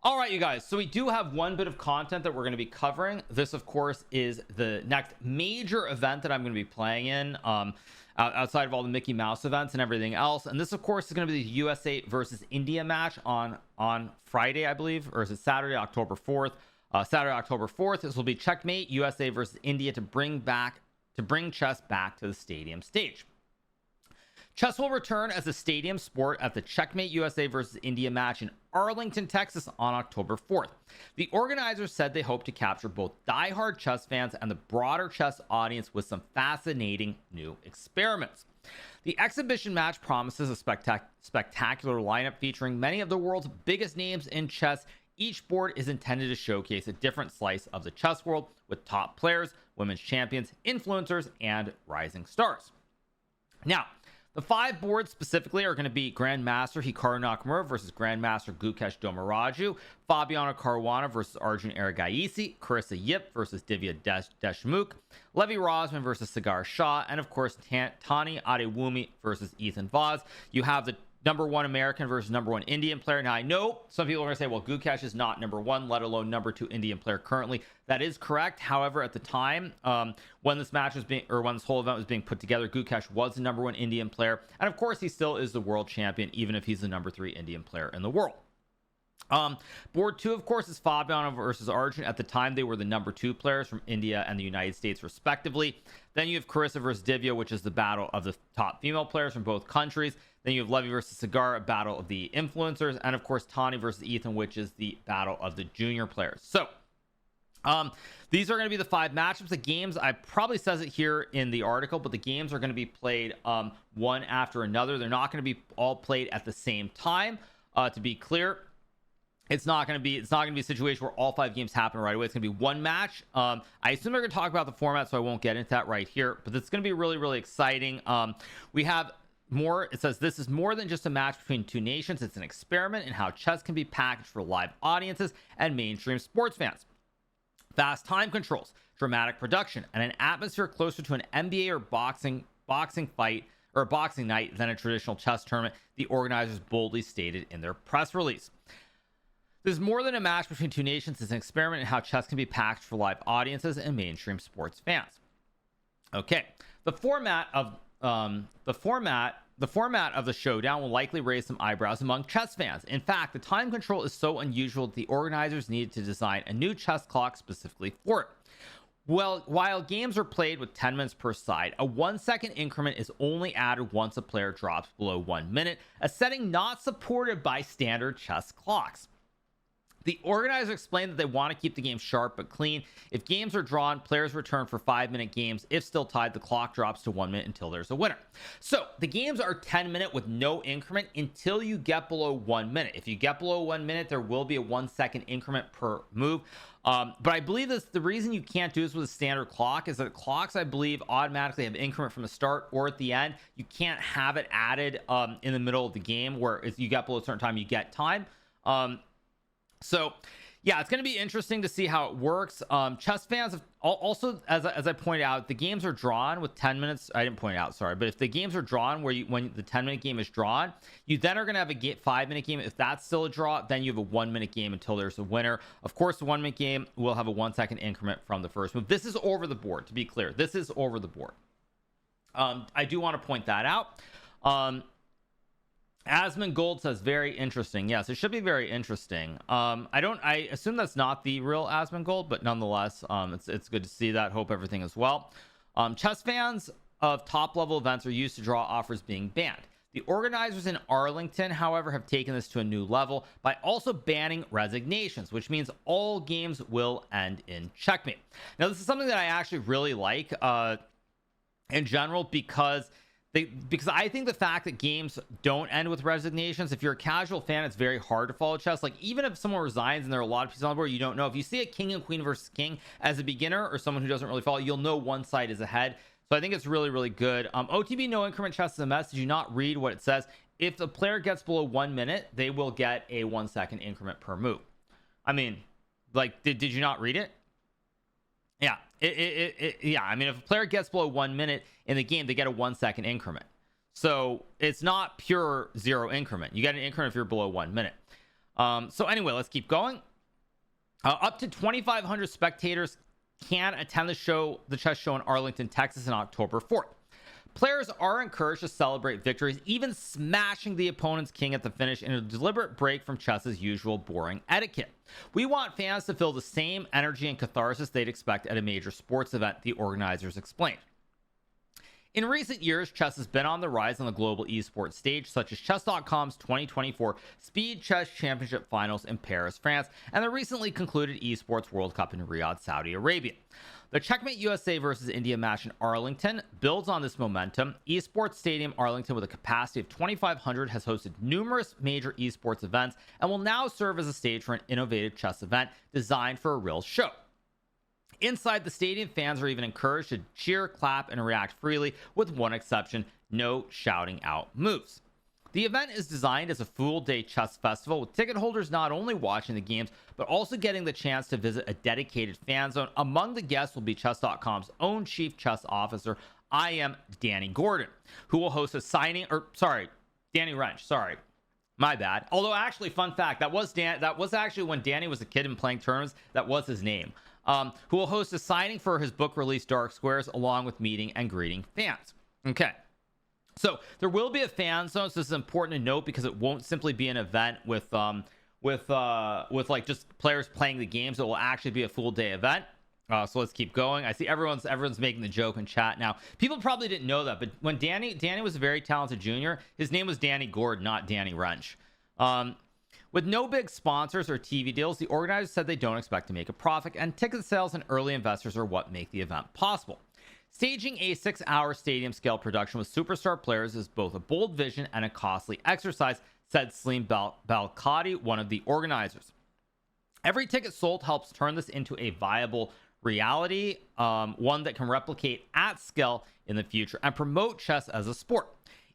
All right, you guys, so we do have one bit of content that we're going to be covering. This, of course, is the next major event that I'm going to be playing in, outside of all the Mickey Mouse events and everything else. And this, of course, is going to be the USA versus India match on Friday, I believe, or is it Saturday, October 4th? Saturday, October 4th. This will be Checkmate USA versus India to bring chess back to the stadium stage. Chess will return as a stadium sport at the Checkmate USA versus India match in Arlington, Texas on October 4th. The organizers said they hope to capture both diehard chess fans and the broader chess audience with some fascinating new experiments. The exhibition match promises a spectacular lineup featuring many of the world's biggest names in chess. Each board is intended to showcase a different slice of the chess world with top players, women's champions, influencers, and rising stars. Now, the 5 boards specifically are going to be Grandmaster Hikaru Nakamura versus Grandmaster Gukesh Domoraju, Fabiano Caruana versus Arjun Erigaisi, Carissa Yip versus Divya Deshmukh, Levy Rosman versus Sagar Shah, and of course Tani Adewumi versus Ethan Vaz. You have the number 1 American versus number 1 Indian player. Now, I know some people are going to say, well, Gukesh is not number 1, let alone number 2 Indian player currently. That is correct. However, at the time when this match was being, or when this whole event was being put together, Gukesh was the number 1 Indian player. And of course, he still is the world champion, even if he's the number 3 Indian player in the world. Board 2, of course, is Fabiano versus Arjun. At the time, they were the number 2 players from India and the United States, respectively. Then you have Carissa versus Divya, which is the battle of the top female players from both countries. Then you have Levy versus Sagar, a battle of the influencers. And of course, Tani versus Ethan, which is the battle of the junior players. So, these are going to be the 5 matchups. The games, I probably says it here in the article, but the games are going to be played one after another. They're not going to be all played at the same time. To be clear, it's not going to be a situation where all 5 games happen right away. It's going to be one match. I assume they're going to talk about the format, so I won't get into that right here, but it's going to be really, really exciting. We have more. It says this is more than just a match between 2 nations. It's an experiment in how chess can be packaged for live audiences and mainstream sports fans. Fast time controls, dramatic production, and an atmosphere closer to an NBA or boxing fight or a boxing night than a traditional chess tournament, the organizers boldly stated in their press release. There's more than a match between 2 nations. It's an experiment in how chess can be packaged for live audiences and mainstream sports fans. Okay, the format of the showdown will likely raise some eyebrows among chess fans. In fact, the time control is so unusual that the organizers needed to design a new chess clock specifically for it. Well, while games are played with 10 minutes per side, a 1-second increment is only added once a player drops below 1 minute, a setting not supported by standard chess clocks. The organizers explained that they want to keep the game sharp but clean. If games are drawn, players return for 5-minute games. If still tied, the clock drops to 1 minute until there's a winner. So the games are 10-minute with no increment until you get below 1 minute. If you get below 1 minute, there will be a 1-second increment per move. But I believe the reason you can't do this with a standard clock is that clocks, I believe, automatically have increment from the start or at the end. You can't have it added in the middle of the game where if you get below a certain time, you get time. So yeah, it's going to be interesting to see how it works. Chess fans have also, as I pointed out, the games are drawn with 10 minutes. I didn't point it out, sorry, but if the games are drawn when the 10-minute game is drawn, you then are going to have a 5-minute game. If that's still a draw, then you have a 1-minute game until there's a winner. Of course, the 1-minute game will have a 1-second increment from the first move. This is over the board, to be clear. This is over the board. I do want to point that out. Asmund Gold says very interesting. Yes, it should be very interesting. I assume that's not the real Asmund Gold, but nonetheless, it's good to see that. Hope everything is well. Chess fans of top level events are used to draw offers being banned. The organizers in Arlington, however, have taken this to a new level by also banning resignations, which means all games will end in checkmate. Now, this is something that I actually really like in general because I think the fact that games don't end with resignations, if you're a casual fan, it's very hard to follow chess. Like, even if someone resigns and there are a lot of pieces on the board, you don't know. If you see a king and queen versus king as a beginner or someone who doesn't really follow, you'll know one side is ahead. So I think it's really, really good. OTB no increment chess is a mess. Did you not read what it says? If the player gets below 1 minute, they will get a 1-second increment per move. I mean, like, did you not read it? Yeah, yeah. I mean, if a player gets below 1 minute in the game, they get a 1-second increment. So it's not pure 0 increment. You get an increment if you're below 1 minute. So anyway, let's keep going. Up to 2,500 spectators can attend the chess show in Arlington, Texas on October 4th. Players are encouraged to celebrate victories, even smashing the opponent's king at the finish in a deliberate break from chess's usual boring etiquette. We want fans to feel the same energy and catharsis they'd expect at a major sports event, the organizers explained. In recent years, chess has been on the rise on the global esports stage, such as Chess.com's 2024 Speed Chess Championship Finals in Paris, France, and the recently concluded Esports World Cup in Riyadh, Saudi Arabia. The Checkmate USA versus India match in Arlington builds on this momentum. Esports Stadium Arlington, with a capacity of 2,500, has hosted numerous major esports events and will now serve as a stage for an innovative chess event designed for a real show. Inside the stadium, fans are even encouraged to cheer, clap, and react freely, with one exception: no shouting out moves. The event is designed as a full-day chess festival, with ticket holders not only watching the games, but also getting the chance to visit a dedicated fan zone. Among the guests will be Chess.com's own chief chess officer, Danny Gordon, who will host a signing, Danny Wrench, my bad. Although, actually, fun fact, that was actually when Danny was a kid and playing tournaments, that was his name. Who will host a signing for his book release, Dark Squares, along with meeting and greeting fans. Okay. So there will be a fan zone. So this is important to note because it won't simply be an event with like just players playing the games. It will actually be a full day event. So let's keep going. I see everyone's making the joke in chat now. People probably didn't know that, but when Danny was a very talented junior, his name was Danny Gordon, not Danny Wrench. With no big sponsors or TV deals, the organizers said they don't expect to make a profit, and ticket sales and early investors are what make the event possible. Staging a 6-hour stadium scale production with superstar players is both a bold vision and a costly exercise, said Slim Balkadi, one of the organizers. Every ticket sold helps turn this into a viable reality, one that can replicate at scale in the future and promote chess as a sport.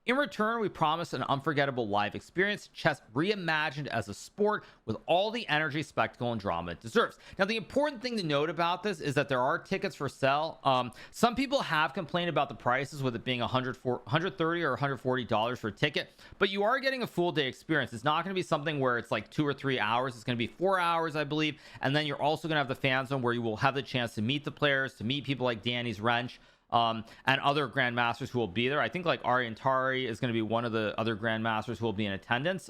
In return, we promise an unforgettable live experience, chess reimagined as a sport with all the energy, spectacle, and drama it deserves. Now, the important thing to note about this is that there are tickets for sale. Some people have complained about the prices, with it being $130 or $140 for a ticket, but you are getting a full day experience. It's not going to be something where it's like 2 or 3 hours. It's going to be 4 hours, I believe. And then you're also going to have the fan zone where you will have the chance to meet the players, to meet people like Danny's Wrench, and other grandmasters who will be there. I think like Ari Antari is going to be one of the other grandmasters who will be in attendance.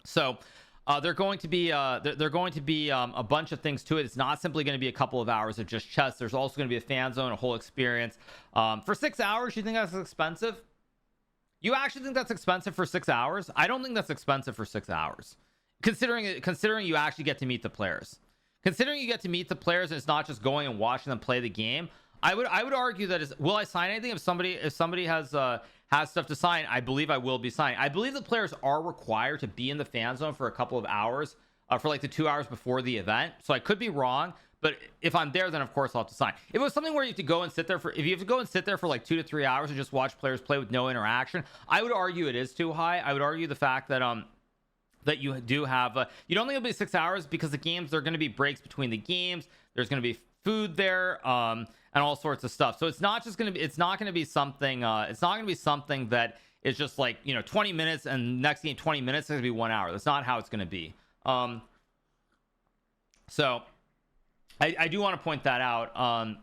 So they're going to be a bunch of things to it. It's not simply going to be a couple of hours of just chess. There's also going to be a fan zone, a whole experience. For 6 hours, you think that's expensive? You actually think that's expensive for 6 hours? I don't think that's expensive for 6 hours, considering you actually get to meet the players. Considering you get to meet the players and it's not just going and watching them play the game. I would argue that will I sign anything if somebody has stuff to sign? I believe I will be signing. I believe the players are required to be in the fan zone for a couple of hours, for like the 2 hours before the event. So I could be wrong, but if I'm there, then of course I'll have to sign. If it was something where you have to go and sit there for like 2 to 3 hours and just watch players play with no interaction, I would argue it is too high. I would argue the fact that that you do have you don't think it'll be 6 hours, because the games, there are going to be breaks between the games. There's going to be food there, and all sorts of stuff. So it's not going to be something that is just like, 20 minutes and next game 20 minutes is going to be 1 hour. That's not how it's going to be. So I do want to point that out.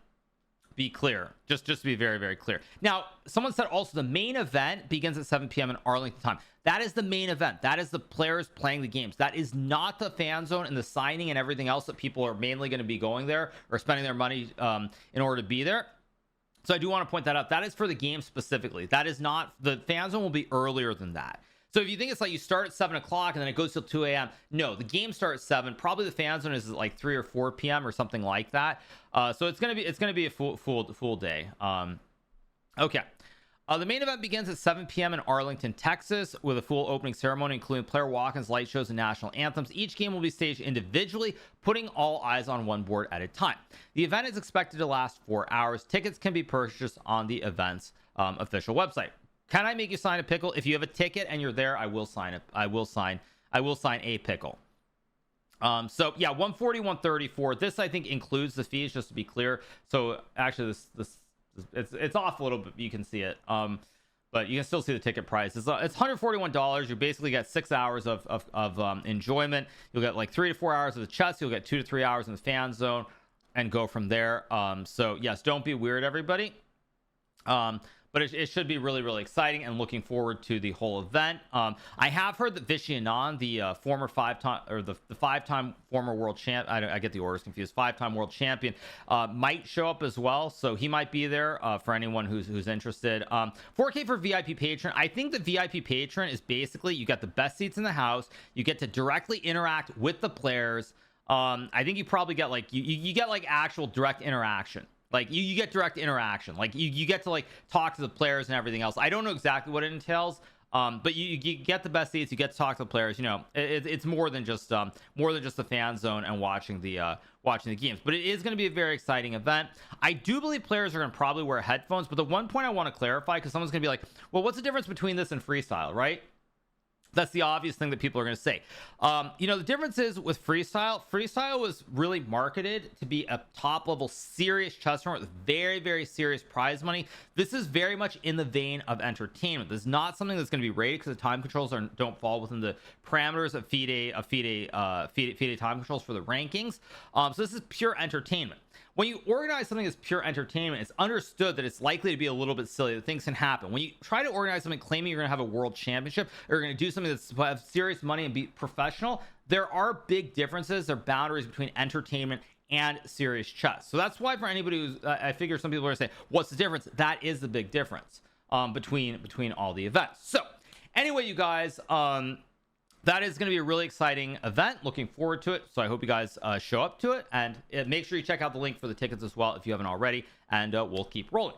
Be clear, just to be very, very clear. Now, someone said also the main event begins at 7 p.m. in Arlington time. That is the main event. That is the players playing the games. That is not the fan zone and the signing and everything else that people are mainly going to be going there or spending their money in order to be there. So I do want to point that out. That is for the game specifically. That is not, the fan zone will be earlier than that. So if you think it's like you start at 7 o'clock and then it goes till 2 a.m. No, the game starts at 7. Probably the fan zone is like 3 or 4 p.m. or something like that. So it's gonna be a full day. Okay. The main event begins at 7 p.m. in Arlington, Texas, with a full opening ceremony, including player walk-ins, light shows, and national anthems. Each game will be staged individually, putting all eyes on one board at a time. The event is expected to last 4 hours. Tickets can be purchased on the event's official website. Can I make you sign a pickle? If you have a ticket and you're there, I will sign it. I will sign a pickle. So yeah, 140, 134. This I think includes the fees, just to be clear. So actually, this it's off a little bit. You can see it. but you can still see the ticket price. It's $141. You basically get 6 hours of enjoyment. You'll get like 3 to 4 hours of the chess. You'll get 2 to 3 hours in the fan zone, and go from there. So yes, don't be weird, everybody. But it should be really, really exciting, and looking forward to the whole event. I have heard that Vishy Anand, the former the 5-time former world champ, I get the orders confused, 5-time world champion, might show up as well. So he might be there for anyone who's interested. 4K for VIP patron. I think the VIP patron is basically, you get the best seats in the house. You get to directly interact with the players. I think you probably get like, you get like actual direct interaction. Like you get direct interaction, like you get to like talk to the players and everything else. I don't know exactly what it entails, but you get the best seats. You get to talk to the players. You know, it's more than just the fan zone and watching the games. But it is going to be a very exciting event. I do believe players are going to probably wear headphones. But the one point I want to clarify, because someone's going to be like, well, what's the difference between this and freestyle, right? That's the obvious thing that people are going to say. You know, the difference is with freestyle was really marketed to be a top level serious chess tournament with very, very serious prize money. This is very much in the vein of entertainment. This is not something that's going to be rated, because the time controls don't fall within the parameters of FIDE time controls for the rankings. So this is pure entertainment. When you organize something as pure entertainment, it's understood that it's likely to be a little bit silly, that things can happen. When you try to organize something claiming you're going to have a world championship, or you're going to do something that's have serious money and be professional, there are big differences. There are boundaries between entertainment and serious chess. So that's why, for anybody who's, I figure some people are going to say, what's the difference? That is the big difference between all the events. So anyway, you guys, that is going to be a really exciting event. Looking forward to it. So I hope you guys show up to it, and make sure you check out the link for the tickets as well if you haven't already, and we'll keep rolling.